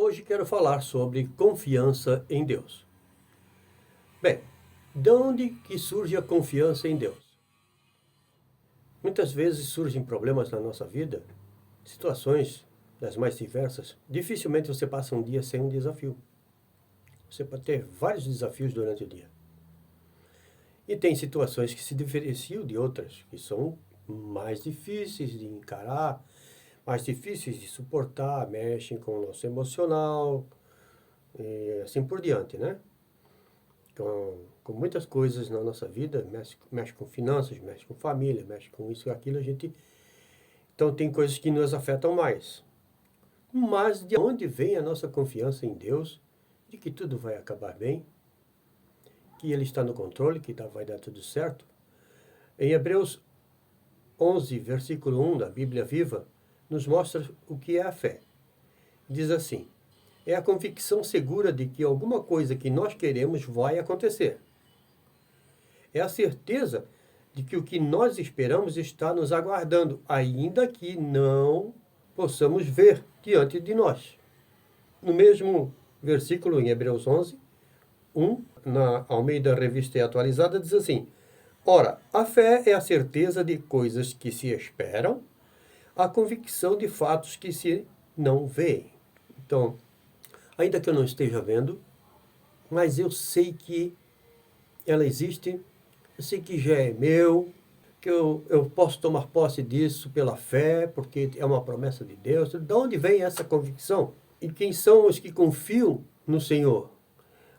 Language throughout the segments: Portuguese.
Hoje quero falar sobre confiança em Deus. Bem, de onde que surge a confiança em Deus? Muitas vezes surgem problemas na nossa vida, situações das mais diversas. Dificilmente você passa um dia sem um desafio. Você pode ter vários desafios durante o dia. E tem situações que se diferenciam de outras, que são mais difíceis de encarar, mais difíceis de suportar, mexem com o nosso emocional, e assim por diante, né? Com muitas coisas na nossa vida, mexe com finanças, mexe com família, mexe com isso e aquilo, a gente... Então tem coisas que nos afetam mais. Mas de onde vem a nossa confiança em Deus, de que tudo vai acabar bem, que Ele está no controle, que vai dar tudo certo? Em Hebreus 11, versículo 1 da Bíblia Viva, nos mostra o que é a fé. Diz assim: é a convicção segura de que alguma coisa que nós queremos vai acontecer. É a certeza de que o que nós esperamos está nos aguardando, ainda que não possamos ver diante de nós. No mesmo versículo, em Hebreus 11, 1, na Almeida Revista e Atualizada, diz assim: ora, a fé é a certeza de coisas que se esperam, a convicção de fatos que se não veem. Então, ainda que eu não esteja vendo, mas eu sei que ela existe, eu sei que já é meu, que eu posso tomar posse disso pela fé, porque é uma promessa de Deus. De onde vem essa convicção? E quem são os que confiam no Senhor?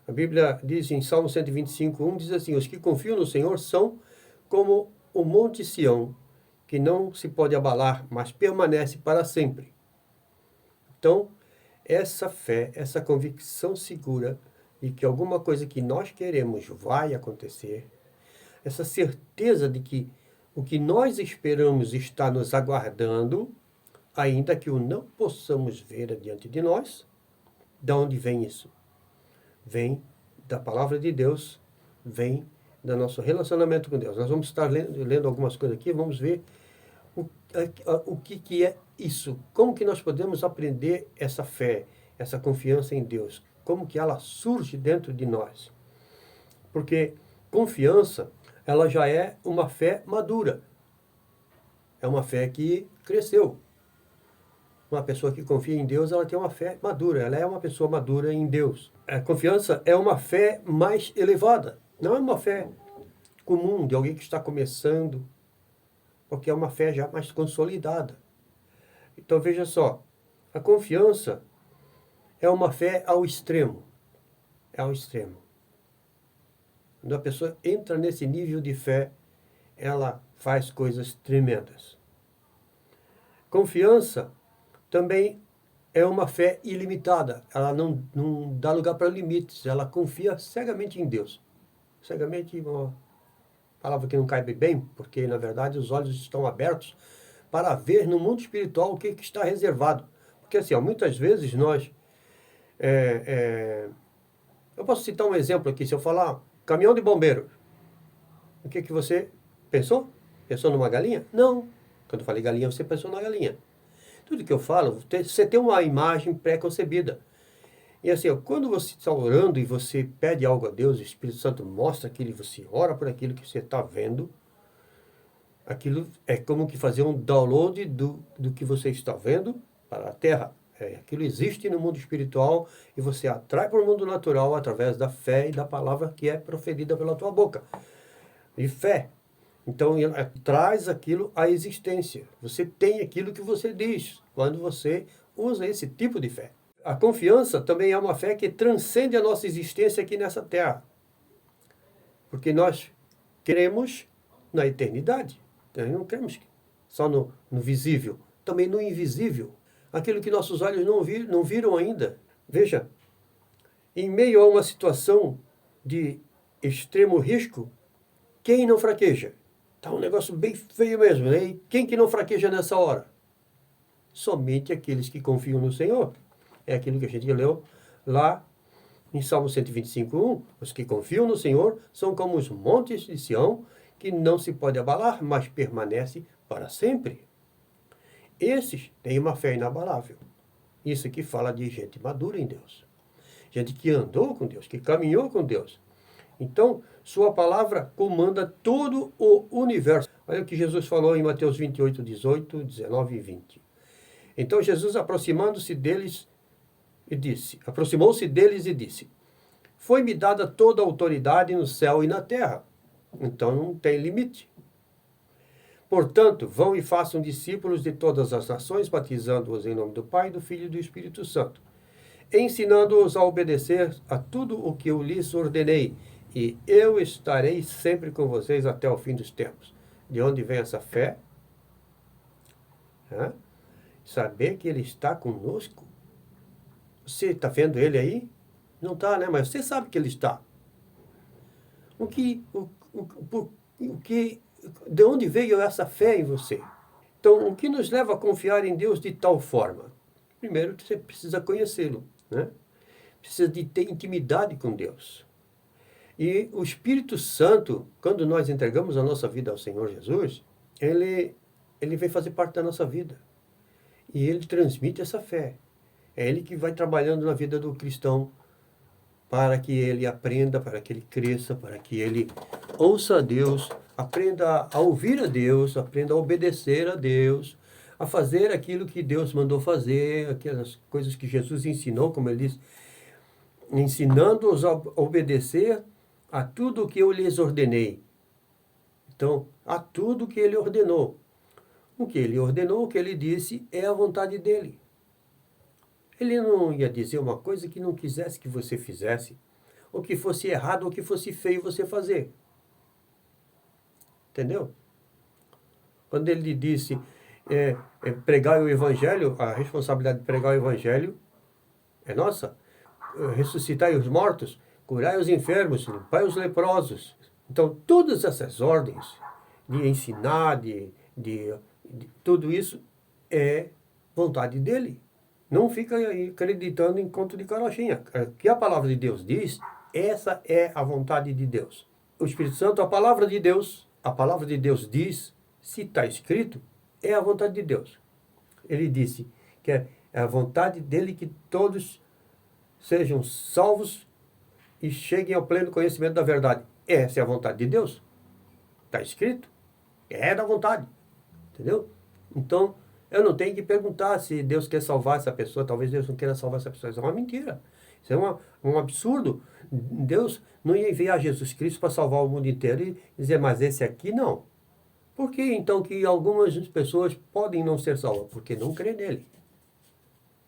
A Bíblia diz em Salmo 125:1, diz assim: os que confiam no Senhor são como o monte Sião, que não se pode abalar, mas permanece para sempre. Então, essa fé, essa convicção segura de que alguma coisa que nós queremos vai acontecer, essa certeza de que o que nós esperamos está nos aguardando, ainda que o não possamos ver adiante de nós. De onde vem isso? Vem da palavra de Deus, vem do nosso relacionamento com Deus. Nós vamos estar lendo algumas coisas aqui, vamos ver o que é isso, como que nós podemos aprender essa fé, essa confiança em Deus, como que ela surge dentro de nós. Porque confiança, ela já é uma fé madura, é uma fé que cresceu. Uma pessoa que confia em Deus, ela tem uma fé madura, ela é uma pessoa madura em Deus. A confiança é uma fé mais elevada, não é uma fé comum de alguém que está começando, porque é uma fé já mais consolidada. Então veja só, a confiança é uma fé ao extremo. É ao extremo. Quando a pessoa entra nesse nível de fé, ela faz coisas tremendas. Confiança também é uma fé ilimitada. Ela não dá lugar para limites. Ela confia cegamente em Deus. Cegamente é uma palavra que não cabe bem, porque na verdade os olhos estão abertos para ver no mundo espiritual o que está reservado. Porque assim, muitas vezes nós... eu posso citar um exemplo aqui. Se eu falar caminhão de bombeiro, o que você pensou? Pensou numa galinha? Não. Quando eu falei galinha, você pensou na galinha. Tudo que eu falo, você tem uma imagem pré-concebida. E assim, quando você está orando e você pede algo a Deus, o Espírito Santo mostra aquilo, você ora por aquilo que você está vendo, aquilo é como que fazer um download do que você está vendo para a Terra. Aquilo existe no mundo espiritual e você atrai para o mundo natural através da fé e da palavra que é proferida pela tua boca. E fé. Então, traz aquilo à existência. Você tem aquilo que você diz quando você usa esse tipo de fé. A confiança também é uma fé que transcende a nossa existência aqui nessa terra. Porque nós cremos na eternidade. Nós não cremos só no visível, também no invisível. Aquilo que nossos olhos não viram ainda. Veja, em meio a uma situação de extremo risco, quem não fraqueja? Está um negócio bem feio mesmo, né? E quem que não fraqueja nessa hora? Somente aqueles que confiam no Senhor. É aquilo que a gente leu lá em Salmo 125:1. Os que confiam no Senhor são como os montes de Sião, que não se pode abalar, mas permanece para sempre. Esses têm uma fé inabalável. Isso aqui fala de gente madura em Deus. Gente que andou com Deus, que caminhou com Deus. Então, sua palavra comanda todo o universo. Olha o que Jesus falou em Mateus 28, 18, 19 e 20. Então Jesus, aproximou-se deles e disse: Foi-me dada toda a autoridade no céu e na terra. Então não tem limite. Portanto, vão e façam discípulos de todas as nações, batizando-os em nome do Pai, do Filho e do Espírito Santo, ensinando-os a obedecer a tudo o que eu lhes ordenei, e eu estarei sempre com vocês até o fim dos tempos. De onde vem essa fé? Saber que Ele está conosco. Você está vendo Ele aí? Não está, né? Mas você sabe que Ele está. De onde veio essa fé em você? Então, o que nos leva a confiar em Deus de tal forma? Primeiro, você precisa conhecê-lo, né? Precisa de ter intimidade com Deus. E o Espírito Santo, quando nós entregamos a nossa vida ao Senhor Jesus, ele vem fazer parte da nossa vida. E ele transmite essa fé. É ele que vai trabalhando na vida do cristão para que ele aprenda, para que ele cresça, para que ele ouça a Deus, aprenda a ouvir a Deus, aprenda a obedecer a Deus, a fazer aquilo que Deus mandou fazer, aquelas coisas que Jesus ensinou, como ele diz, ensinando-os a obedecer a tudo o que eu lhes ordenei. Então, a tudo que ele ordenou. O que ele ordenou, o que ele disse, é a vontade dele. Ele não ia dizer uma coisa que não quisesse que você fizesse, ou que fosse errado, ou que fosse feio você fazer. Entendeu? Quando ele disse pregar o Evangelho, a responsabilidade de pregar o Evangelho é nossa. Ressuscitai os mortos, curai os enfermos, limpai os leprosos. Então, todas essas ordens de ensinar, de tudo isso é vontade dele. Não fica aí acreditando em conto de carochinha. O que a palavra de Deus diz, essa é a vontade de Deus. O Espírito Santo, a palavra de Deus diz, se está escrito, é a vontade de Deus. Ele disse que é a vontade dele que todos sejam salvos e cheguem ao pleno conhecimento da verdade. Essa é a vontade de Deus. Está escrito. É da vontade. Entendeu? Então, eu não tenho que perguntar se Deus quer salvar essa pessoa. Talvez Deus não queira salvar essa pessoa. Isso é uma mentira. Isso é um absurdo. Deus não ia enviar Jesus Cristo para salvar o mundo inteiro e dizer, mas esse aqui não. Por que então que algumas pessoas podem não ser salvas? Porque não crê nele.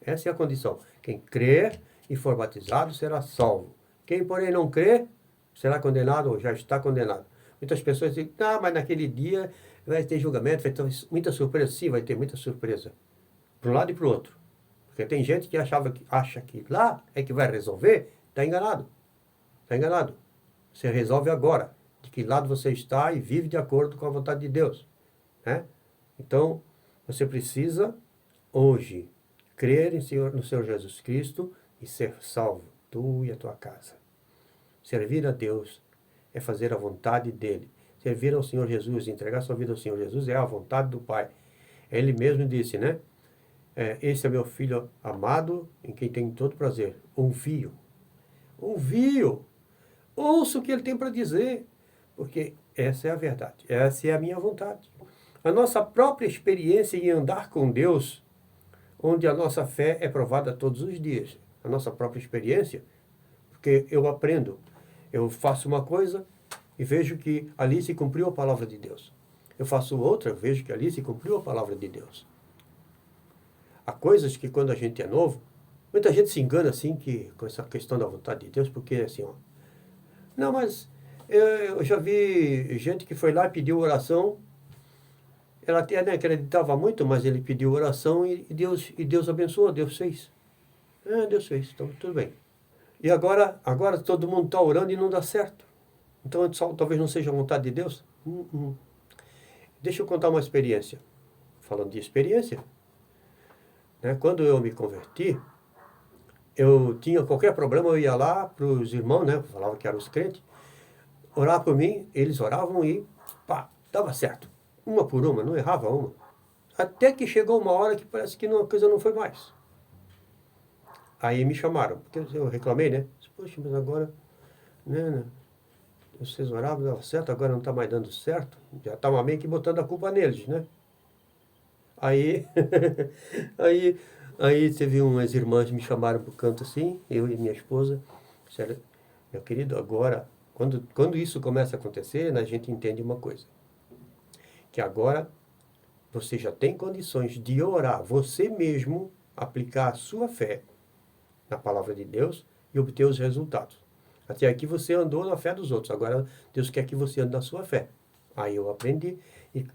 Essa é a condição. Quem crer e for batizado será salvo. Quem, porém, não crer será condenado ou já está condenado. Muitas pessoas dizem, mas naquele dia vai ter julgamento, vai ter muita surpresa. Sim, vai ter muita surpresa. Para um lado e para o outro. Porque tem gente que acha que lá é que vai resolver, está enganado. Está enganado. Você resolve agora. De que lado você está e vive de acordo com a vontade de Deus. Né? Então, você precisa, hoje, crer no Senhor Jesus Cristo e ser salvo, tu e a tua casa. Servir a Deus é fazer a vontade dele. Servir ao Senhor Jesus, entregar sua vida ao Senhor Jesus é a vontade do Pai. Ele mesmo disse, né? Esse é meu filho amado, em quem tenho todo prazer. Ouvi-o. Ouvi-o. Ouça o que ele tem para dizer. Porque essa é a verdade. Essa é a minha vontade. A nossa própria experiência em andar com Deus, onde a nossa fé é provada todos os dias. A nossa própria experiência, porque eu aprendo. Eu faço uma coisa e vejo que ali se cumpriu a palavra de Deus. Eu faço outra, vejo que ali se cumpriu a palavra de Deus. Há coisas que quando a gente é novo, muita gente se engana assim com essa questão da vontade de Deus, porque assim, não, mas eu já vi gente que foi lá e pediu oração, ela até nem acreditava muito, mas ele pediu oração e Deus abençoou, Deus fez. Deus fez, então tudo bem. E agora todo mundo está orando e não dá certo. Então talvez não seja a vontade de Deus. Deixa eu contar uma experiência. Falando de experiência, né? Quando eu me converti, eu tinha qualquer problema, eu ia lá para os irmãos, né? Falava que eram os crentes, orar por mim, eles oravam e dava certo. Uma por uma, não errava uma. Até que chegou uma hora que parece que a coisa não foi mais. Aí me chamaram, porque eu reclamei, né? Poxa, mas agora, né? Vocês oravam, dava certo, agora não está mais dando certo. Já estava meio que botando a culpa neles, né? Aí, aí, aí teve umas irmãs que me chamaram para o canto assim, eu e minha esposa. Disseram, meu querido, agora, quando isso começa a acontecer, a gente entende uma coisa. Que agora você já tem condições de orar, você mesmo aplicar a sua fé na palavra de Deus e obter os resultados. Até aqui você andou na fé dos outros, agora Deus quer que você ande na sua fé. Aí eu aprendi e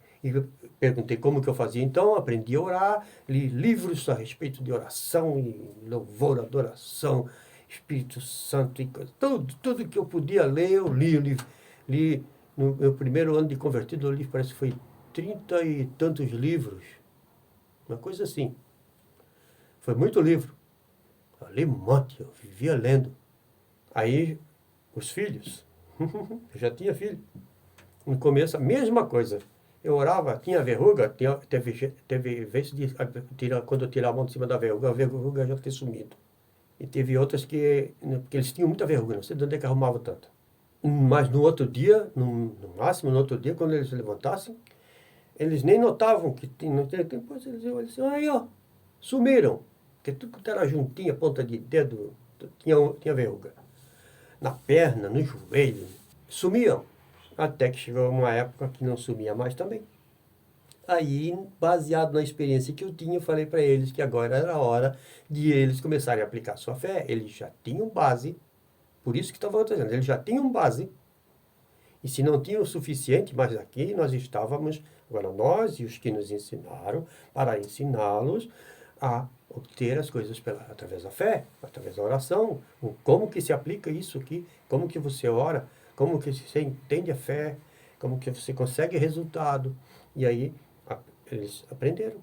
perguntei como que eu fazia então, aprendi a orar, li livros a respeito de oração e louvor, adoração, Espírito Santo, e tudo que eu podia ler, eu li no meu primeiro ano de convertido, eu li, parece que foi 30 e tantos livros, uma coisa assim. Foi muito livro. Eu li um monte, eu vivia lendo. Aí, os filhos, eu já tinha filho. No começo, a mesma coisa. Eu orava, tinha verruga, teve vezes de quando eu tirava a mão de cima da verruga, a verruga já tinha sumido. E teve outras porque eles tinham muita verruga, não sei de onde é que arrumavam tanto. Mas no outro dia, no máximo no outro dia, quando eles se levantassem, eles nem notavam que tinha, depois eles olham assim, aí ó, sumiram. Porque tudo que era juntinho, ponta de dedo, tinha verruga. Na perna, no joelho, sumiam. Até que chegou uma época que não sumia mais também. Aí, baseado na experiência que eu tinha, eu falei para eles que agora era a hora de eles começarem a aplicar sua fé. Eles já tinham base, por isso que estava acontecendo, eles já tinham base. E se não tinham o suficiente, mas aqui nós estávamos, agora nós e os que nos ensinaram, para ensiná-los a obter as coisas através da fé, através da oração. Como que se aplica isso aqui? Como que você ora? Como que você entende a fé? Como que você consegue resultado? E aí eles aprenderam.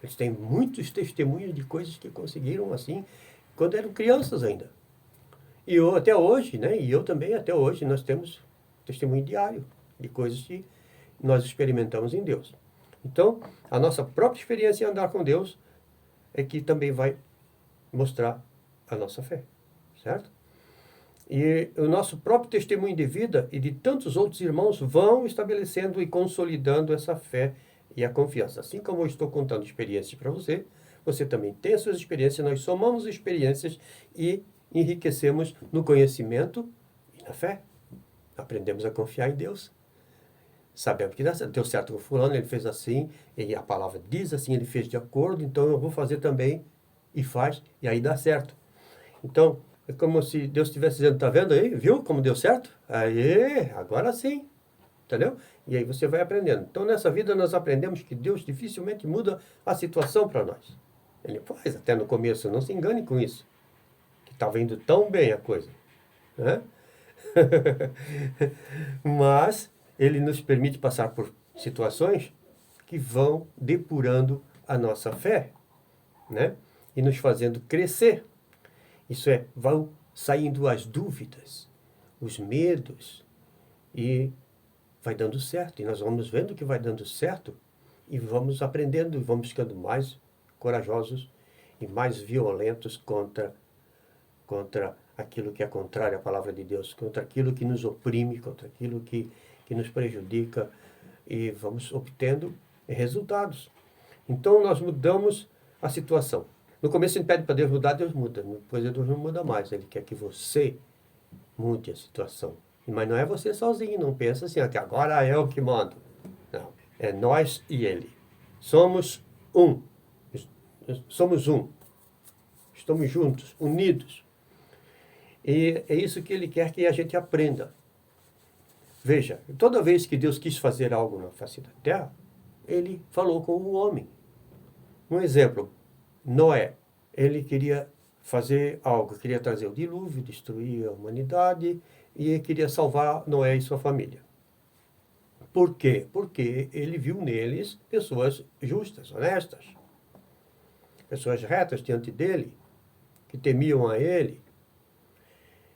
Eles têm muitos testemunhos de coisas que conseguiram assim, quando eram crianças ainda. E eu até hoje, né? E eu também até hoje, nós temos testemunho diário de coisas que nós experimentamos em Deus. Então, a nossa própria experiência em andar com Deus é que também vai mostrar a nossa fé, certo? E o nosso próprio testemunho de vida e de tantos outros irmãos vão estabelecendo e consolidando essa fé e a confiança. Assim como eu estou contando experiências para você, você também tem as suas experiências, nós somamos experiências e enriquecemos no conhecimento e na fé. Aprendemos a confiar em Deus. Sabemos que deu certo com o fulano, ele fez assim, e a palavra diz assim, ele fez de acordo, então eu vou fazer também, e faz, e aí dá certo. Então, é como se Deus estivesse dizendo, tá vendo aí? Viu como deu certo? Aí, agora sim. Entendeu? E aí você vai aprendendo. Então, nessa vida nós aprendemos que Deus dificilmente muda a situação para nós. Ele faz até no começo, não se engane com isso. Que estava indo tão bem a coisa. Né? Mas ele nos permite passar por situações que vão depurando a nossa fé, né? E nos fazendo crescer. Isso é, vão saindo as dúvidas, os medos, e vai dando certo. E nós vamos vendo que vai dando certo e vamos aprendendo, e vamos ficando mais corajosos e mais violentos contra aquilo que é contrário à palavra de Deus, contra aquilo que nos oprime, contra aquilo que nos prejudica, e vamos obtendo resultados. Então nós mudamos a situação. No começo a gente pede para Deus mudar, Deus muda. Depois Deus não muda mais. Ele quer que você mude a situação. Mas não é você sozinho, não pensa assim, que agora é eu que mando. Não, é nós e Ele. Somos um. Somos um. Estamos juntos, unidos. E é isso que Ele quer que a gente aprenda. Veja, toda vez que Deus quis fazer algo na face da terra, Ele falou com o homem. Um exemplo, Noé. Ele queria fazer algo, queria trazer o dilúvio, destruir a humanidade, e queria salvar Noé e sua família. Por quê? Porque ele viu neles pessoas justas, honestas, pessoas retas diante dele, que temiam a ele.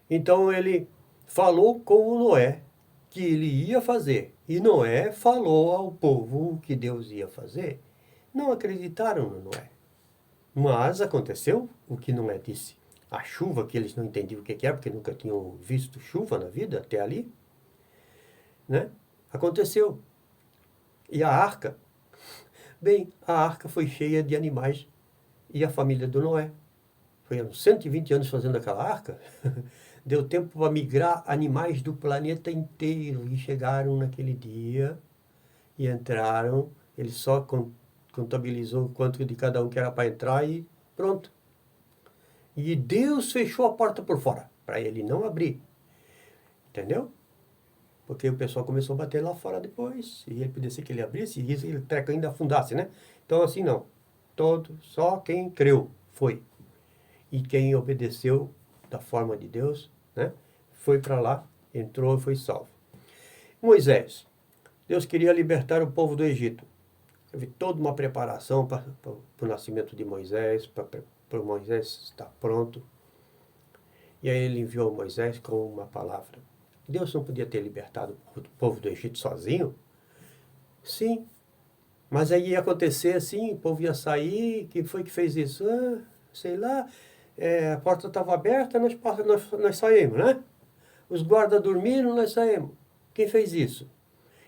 Então ele falou com o Noé que ele ia fazer, e Noé falou ao povo o que Deus ia fazer. Não acreditaram no Noé. Mas aconteceu o que não é disse. A chuva, que eles não entendiam o que era, porque nunca tinham visto chuva na vida até ali, né? Aconteceu. E a arca, bem, a arca foi cheia de animais e a família do Noé. Foi uns 120 anos fazendo aquela arca. Deu tempo para migrar animais do planeta inteiro e chegaram naquele dia e entraram. Ele só contabilizou quanto de cada um que era para entrar e pronto. E Deus fechou a porta por fora, para ele não abrir. Entendeu? Porque o pessoal começou a bater lá fora depois. E ele podia ser que ele abrisse e ele treco ainda afundasse, né? Então assim não. Só quem creu foi. E quem obedeceu da forma de Deus, né? Foi para lá, entrou e foi salvo. Moisés. Deus queria libertar o povo do Egito. Teve toda uma preparação para o nascimento de Moisés, para Moisés estar pronto. E aí ele enviou Moisés com uma palavra. Deus não podia ter libertado o povo do Egito sozinho? Sim. Mas aí ia acontecer assim, o povo ia sair, quem foi que fez isso? Ah, sei lá, a porta estava aberta, nós saímos, né? Os guardas dormiram, nós saímos. Quem fez isso?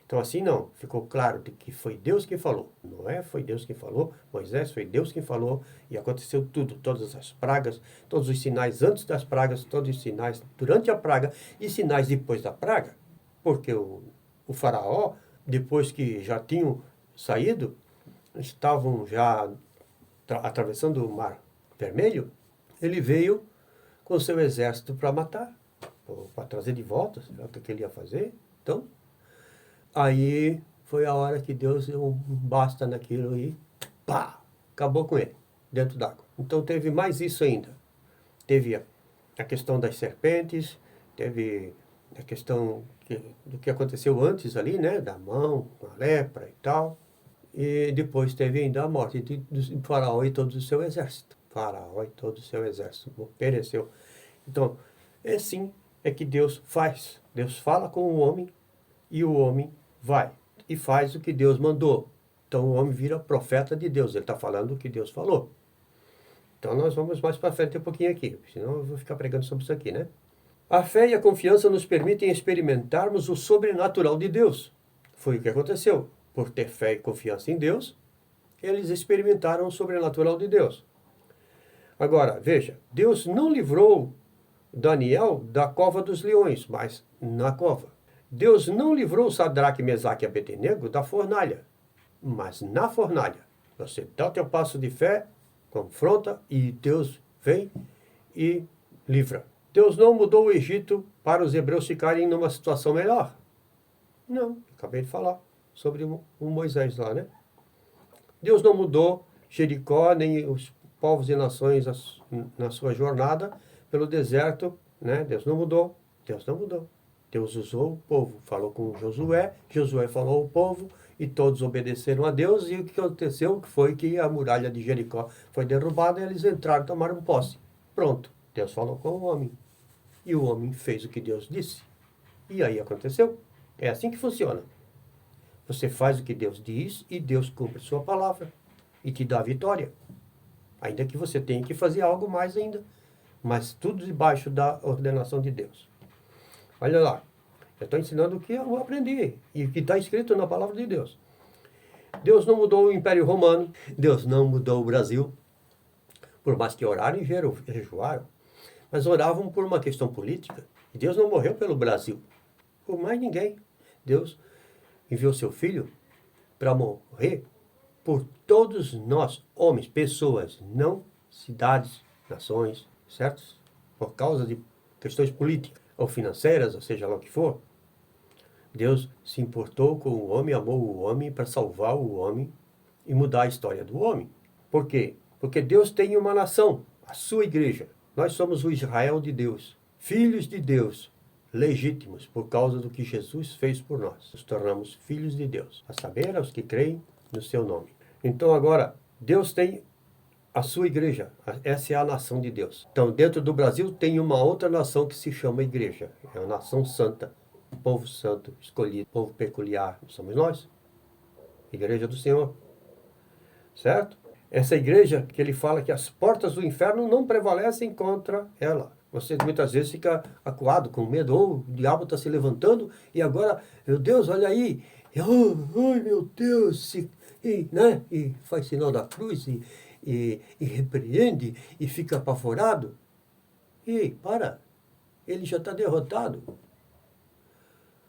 Então assim não, ficou claro de que foi Deus quem falou. Noé foi Deus quem falou, Moisés foi Deus quem falou, e aconteceu tudo, todas as pragas, todos os sinais antes das pragas, todos os sinais durante a praga e sinais depois da praga. Porque o faraó, depois que já tinham saído, estavam já atravessando o Mar Vermelho, ele veio com seu exército para matar, para trazer de volta, o que ele ia fazer. Então, aí foi a hora que Deus deu um basta naquilo e pá, acabou com ele, dentro d'água. Então teve mais isso ainda. Teve a questão das serpentes, teve a questão do que aconteceu antes ali, né, da mão, a lepra e tal. E depois teve ainda a morte de Faraó e todo o seu exército. Faraó e todo o seu exército pereceu. Então, é assim é que Deus faz. Deus fala com o homem e o homem vai e faz o que Deus mandou. Então o homem vira profeta de Deus. Ele está falando o que Deus falou. Então nós vamos mais para frente um pouquinho aqui, senão eu vou ficar pregando sobre isso aqui, né? A fé e a confiança nos permitem experimentarmos o sobrenatural de Deus. Foi o que aconteceu. Por ter fé e confiança em Deus, eles experimentaram o sobrenatural de Deus. Agora, veja, Deus não livrou Daniel da cova dos leões, mas na cova. Deus não livrou Sadraque, Mesaque e Abednego da fornalha, mas na fornalha. Você dá o teu passo de fé, confronta e Deus vem e livra. Deus não mudou o Egito para os hebreus ficarem numa situação melhor. Não, acabei de falar sobre o Moisés lá, né? Deus não mudou Jericó, nem os povos e nações na sua jornada pelo deserto, né? Deus não mudou, Deus não mudou. Deus usou o povo, falou com Josué, Josué falou ao povo, e todos obedeceram a Deus, e o que aconteceu foi que a muralha de Jericó foi derrubada, e eles entraram e tomaram posse. Pronto, Deus falou com o homem, e o homem fez o que Deus disse. E aí aconteceu. É assim que funciona. Você faz o que Deus diz, e Deus cumpre sua palavra, e te dá a vitória. Ainda que você tenha que fazer algo mais ainda, mas tudo debaixo da ordenação de Deus. Olha lá, eu estou ensinando o que eu aprendi e o que está escrito na palavra de Deus. Deus não mudou o Império Romano, Deus não mudou o Brasil, por mais que oraram e jejuaram, mas oravam por uma questão política. E Deus não morreu pelo Brasil, por mais ninguém. Deus enviou seu Filho para morrer por todos nós, homens, pessoas, não cidades, nações, certo? Por causa de questões políticas ou financeiras, ou seja lá o que for. Deus se importou com o homem, amou o homem para salvar o homem e mudar a história do homem. Por quê? Porque Deus tem uma nação, a sua igreja. Nós somos o Israel de Deus, filhos de Deus, legítimos por causa do que Jesus fez por nós. Nos tornamos filhos de Deus, a saber, aos que creem no seu nome. Então agora, Deus tem a sua igreja, essa é a nação de Deus. Então dentro do Brasil tem uma outra nação que se chama igreja, é a nação santa, povo santo, escolhido, povo peculiar, somos nós, igreja do Senhor, certo? Essa igreja que ele fala que as portas do inferno não prevalecem contra ela. Você muitas vezes fica acuado, com medo, ou o diabo está se levantando e agora, meu Deus, olha aí, ai meu Deus, né? E faz sinal da cruz e repreende e fica apavorado. Ei, para, ele já está derrotado.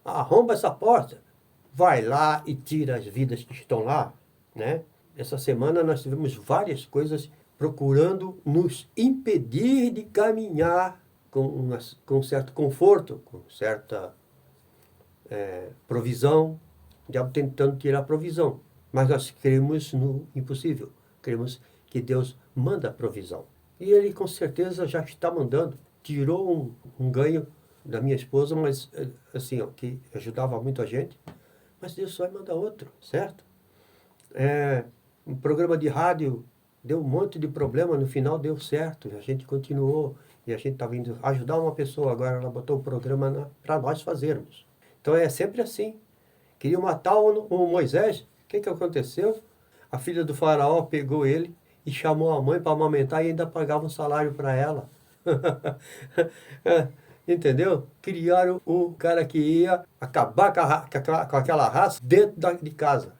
Arromba essa porta, vai lá e tira as vidas que estão lá, né? Essa semana nós tivemos várias coisas procurando nos impedir de caminhar com certo conforto, com certa provisão, o diabo tentando tirar a provisão. Mas nós cremos no impossível, cremos que Deus manda a provisão. E Ele com certeza já está mandando. Tirou um ganho da minha esposa, mas assim, ó, que ajudava muito a gente, mas Deus vai mandar outro, certo? Um programa de rádio deu um monte de problema, no final deu certo, a gente continuou, e a gente estava indo ajudar uma pessoa, agora ela botou o programa para nós fazermos. Então é sempre assim. Queriam matar o Moisés, o que aconteceu? A filha do faraó pegou ele e chamou a mãe para amamentar e ainda pagava um salário para ela. Entendeu? Criaram o cara que ia acabar com aquela raça dentro de casa.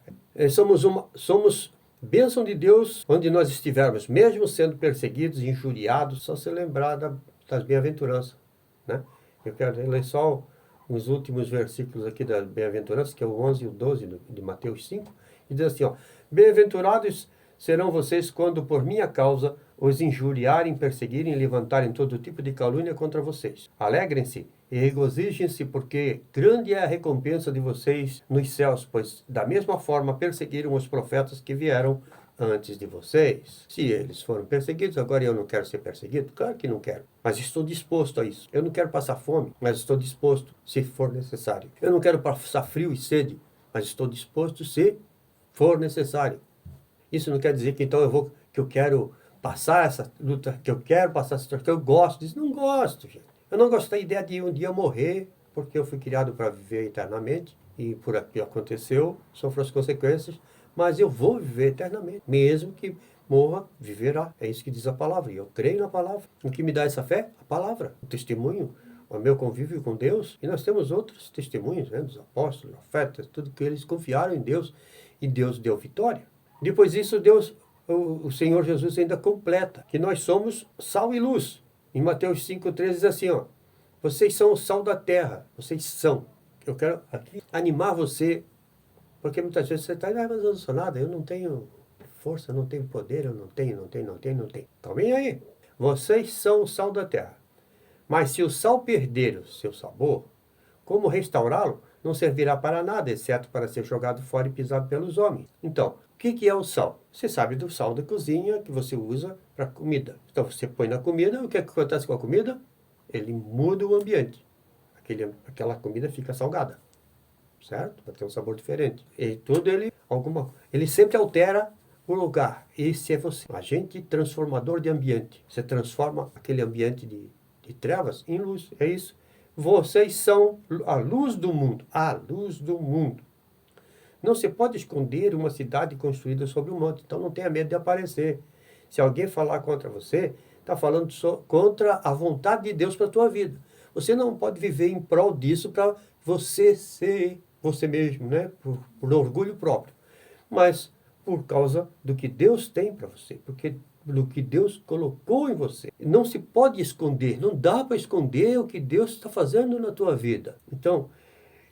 Somos bênção de Deus onde nós estivermos, mesmo sendo perseguidos, injuriados, só se lembrar das bem-aventuranças, né? Eu quero ler só os últimos versículos aqui das bem-aventuranças, que é o 11 e o 12 de Mateus 5, e diz assim, ó, bem-aventurados serão vocês quando por minha causa os injuriarem, perseguirem e levantarem todo tipo de calúnia contra vocês. Alegrem-se e regozijem-se, porque grande é a recompensa de vocês nos céus, pois da mesma forma perseguiram os profetas que vieram antes de vocês. Se eles foram perseguidos, agora eu não quero ser perseguido? Claro que não quero, mas estou disposto a isso. Eu não quero passar fome, mas estou disposto se for necessário. Eu não quero passar frio e sede, mas estou disposto se for necessário. Isso não quer dizer que então que eu quero passar essa luta, que eu quero passar essa situação, que eu gosto disso. Não gosto, gente. Eu não gosto da ideia de um dia morrer, porque eu fui criado para viver eternamente, e por aqui aconteceu, sofro as consequências, mas eu vou viver eternamente, mesmo que morra, viverá. É isso que diz a palavra, e eu creio na palavra. O que me dá essa fé? A palavra, o testemunho, o meu convívio com Deus, e nós temos outros testemunhos, né, dos apóstolos, profetas, tudo que eles confiaram em Deus, e Deus deu vitória. Depois disso, o Senhor Jesus ainda completa que nós somos sal e luz. Em Mateus 5,13 diz assim, ó, vocês são o sal da terra, vocês são. Eu quero aqui animar você, porque muitas vezes você está, mas eu não sou nada, eu não tenho força, não tenho poder, eu não tenho. Calmem aí. Vocês são o sal da terra. Mas se o sal perder o seu sabor, como restaurá-lo? Não servirá para nada, exceto para ser jogado fora e pisado pelos homens. Então, o que é o sal? Você sabe do sal da cozinha que você usa para comida. Então você põe na comida, o que acontece com a comida? Ele muda o ambiente. Aquela comida fica salgada, certo? Vai ter um sabor diferente. E tudo ele sempre altera o lugar. Esse é você. Agente transformador de ambiente. Você transforma aquele ambiente de trevas em luz. É isso. Vocês são a luz do mundo. A luz do mundo. Não se pode esconder uma cidade construída sobre um monte. Então não tenha medo de aparecer. Se alguém falar contra você, está falando contra a vontade de Deus para a tua vida. Você não pode viver em prol disso para você ser você mesmo, né? Por orgulho próprio. Mas por causa do que Deus tem para você. Porque do que Deus colocou em você. Não se pode esconder. Não dá para esconder o que Deus está fazendo na tua vida. Então,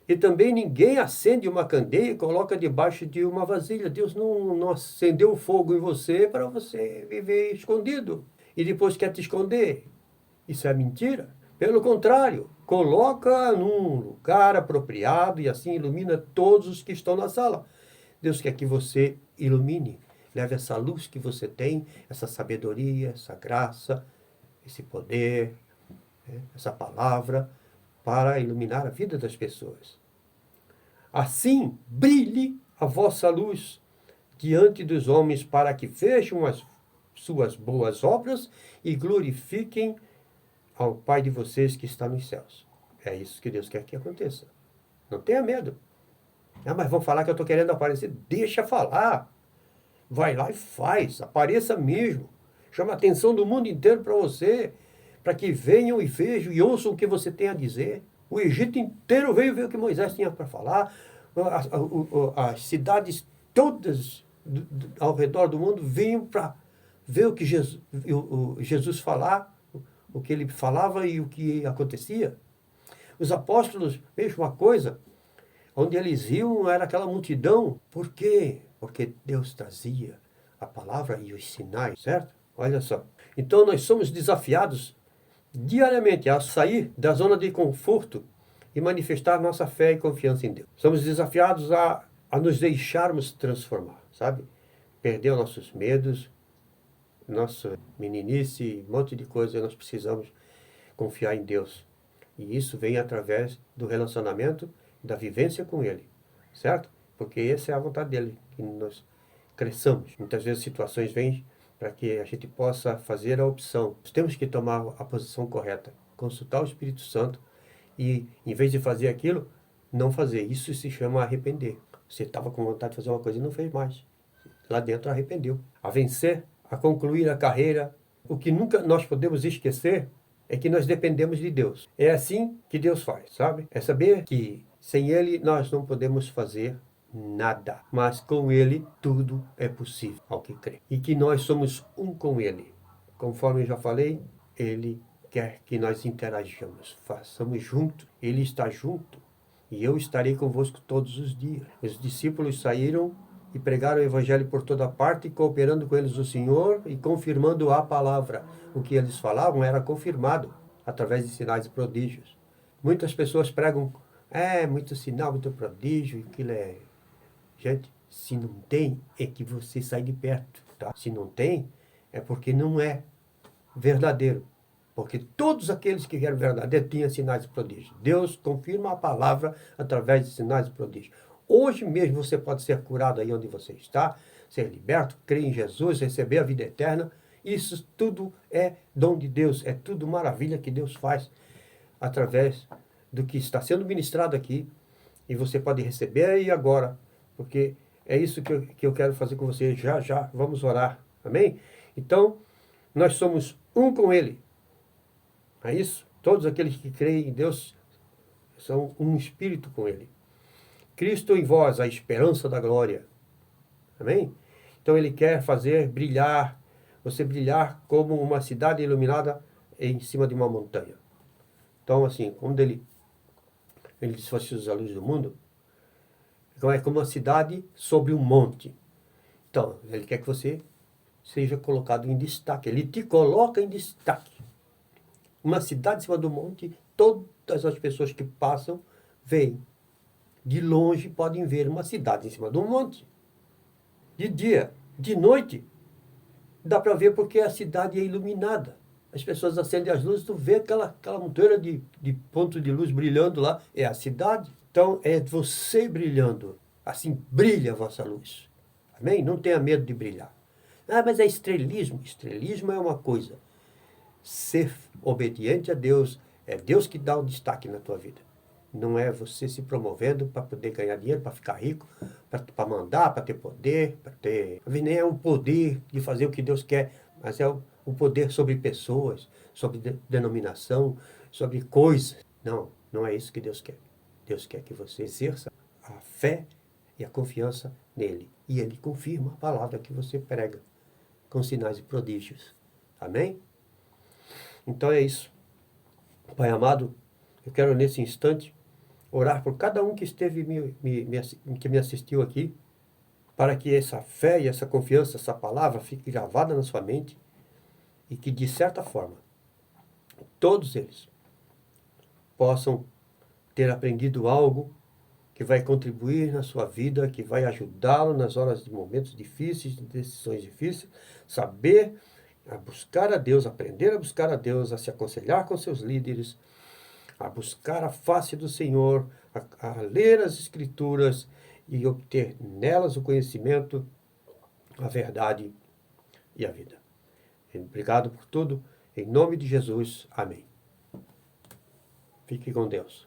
e também ninguém acende uma candeia e coloca debaixo de uma vasilha. Deus não acendeu o fogo em você para você viver escondido. E depois quer te esconder. Isso é mentira. Pelo contrário, coloca num lugar apropriado e assim ilumina todos os que estão na sala. Deus quer que você ilumine. Leve essa luz que você tem, essa sabedoria, essa graça, esse poder, essa palavra, para iluminar a vida das pessoas. Assim, brilhe a vossa luz diante dos homens, para que vejam as suas boas obras e glorifiquem ao Pai de vocês que está nos céus. É isso que Deus quer que aconteça. Não tenha medo. Mas vão falar que eu estou querendo aparecer. Deixa falar. Vai lá e faz, apareça mesmo. Chama a atenção do mundo inteiro para você, para que venham e vejam e ouçam o que você tem a dizer. O Egito inteiro veio ver o que Moisés tinha para falar. As cidades todas ao redor do mundo vinham para ver o que Jesus falar, o que ele falava e o que acontecia. Os apóstolos, mesma coisa, onde eles iam era aquela multidão. Por quê? Porque Deus trazia a palavra e os sinais, certo? Olha só. Então nós somos desafiados diariamente a sair da zona de conforto e manifestar nossa fé e confiança em Deus. Somos desafiados a nos deixarmos transformar, sabe? Perder nossos medos, nossa meninice, um monte de coisa, nós precisamos confiar em Deus. E isso vem através do relacionamento, da vivência com Ele, certo? Porque essa é a vontade dEle, que nós cresçamos. Muitas vezes situações vêm para que a gente possa fazer a opção. Nós temos que tomar a posição correta, consultar o Espírito Santo e, em vez de fazer aquilo, não fazer. Isso se chama arrepender. Você estava com vontade de fazer uma coisa e não fez mais. Lá dentro arrependeu. A vencer, a concluir a carreira. O que nunca nós podemos esquecer é que nós dependemos de Deus. É assim que Deus faz, sabe? É saber que sem Ele nós não podemos fazer nada. Mas com Ele tudo é possível ao que crê. E que nós somos um com Ele. Conforme eu já falei, Ele quer que nós interajamos, façamos junto. Ele está junto e eu estarei convosco todos os dias. Os discípulos saíram e pregaram o evangelho por toda parte, cooperando com eles o Senhor e confirmando a palavra. O que eles falavam era confirmado através de sinais e prodígios. Muitas pessoas pregam, muito sinal, muito prodígio, aquilo é... Gente, se não tem, é que você sai de perto, tá? Se não tem, é porque não é verdadeiro. Porque todos aqueles que eram verdadeiros tinham sinais e prodígios. Deus confirma a palavra através de sinais e prodígios. Hoje mesmo você pode ser curado aí onde você está, ser liberto, crer em Jesus, receber a vida eterna. Isso tudo é dom de Deus, é tudo maravilha que Deus faz através do que está sendo ministrado aqui. E você pode receber aí agora, porque é isso que eu quero fazer com você. Já, já, vamos orar. Amém? Então, nós somos um com Ele. É isso? Todos aqueles que creem em Deus são um espírito com Ele. Cristo em vós, a esperança da glória. Amém? Então Ele quer fazer brilhar, você brilhar como uma cidade iluminada em cima de uma montanha. Então, assim, quando Ele diz, vós sois a luz do mundo, então é como uma cidade sobre um monte. Então, Ele quer que você seja colocado em destaque. Ele te coloca em destaque. Uma cidade em cima do monte, todas as pessoas que passam veem. De longe podem ver uma cidade em cima de um monte. De dia, de noite, dá para ver porque a cidade é iluminada. As pessoas acendem as luzes, tu vê aquela montanha de ponto de luz brilhando lá, é a cidade. Então é você brilhando, assim brilha a vossa luz. Amém? Não tenha medo de brilhar. Mas é estrelismo. Estrelismo é uma coisa. Ser obediente a Deus, é Deus que dá o destaque na tua vida. Não é você se promovendo para poder ganhar dinheiro, para ficar rico, para mandar, para ter poder, para ter... Nem é um poder de fazer o que Deus quer, mas é um poder sobre pessoas, sobre denominação, sobre coisas. Não, não é isso que Deus quer. Deus quer que você exerça a fé e a confiança nele. E ele confirma a palavra que você prega, com sinais e prodígios. Amém? Então é isso. Pai amado, eu quero nesse instante orar por cada um que esteve que me assistiu aqui, para que essa fé e essa confiança, essa palavra fique gravada na sua mente e que, de certa forma, todos eles possam ter aprendido algo que vai contribuir na sua vida, que vai ajudá-lo nas horas de momentos difíceis, de decisões difíceis, saber a buscar a Deus, aprender a buscar a Deus, a se aconselhar com seus líderes, a buscar a face do Senhor, a ler as Escrituras e obter nelas o conhecimento, a verdade e a vida. Obrigado por tudo. Em nome de Jesus. Amém. Fique com Deus.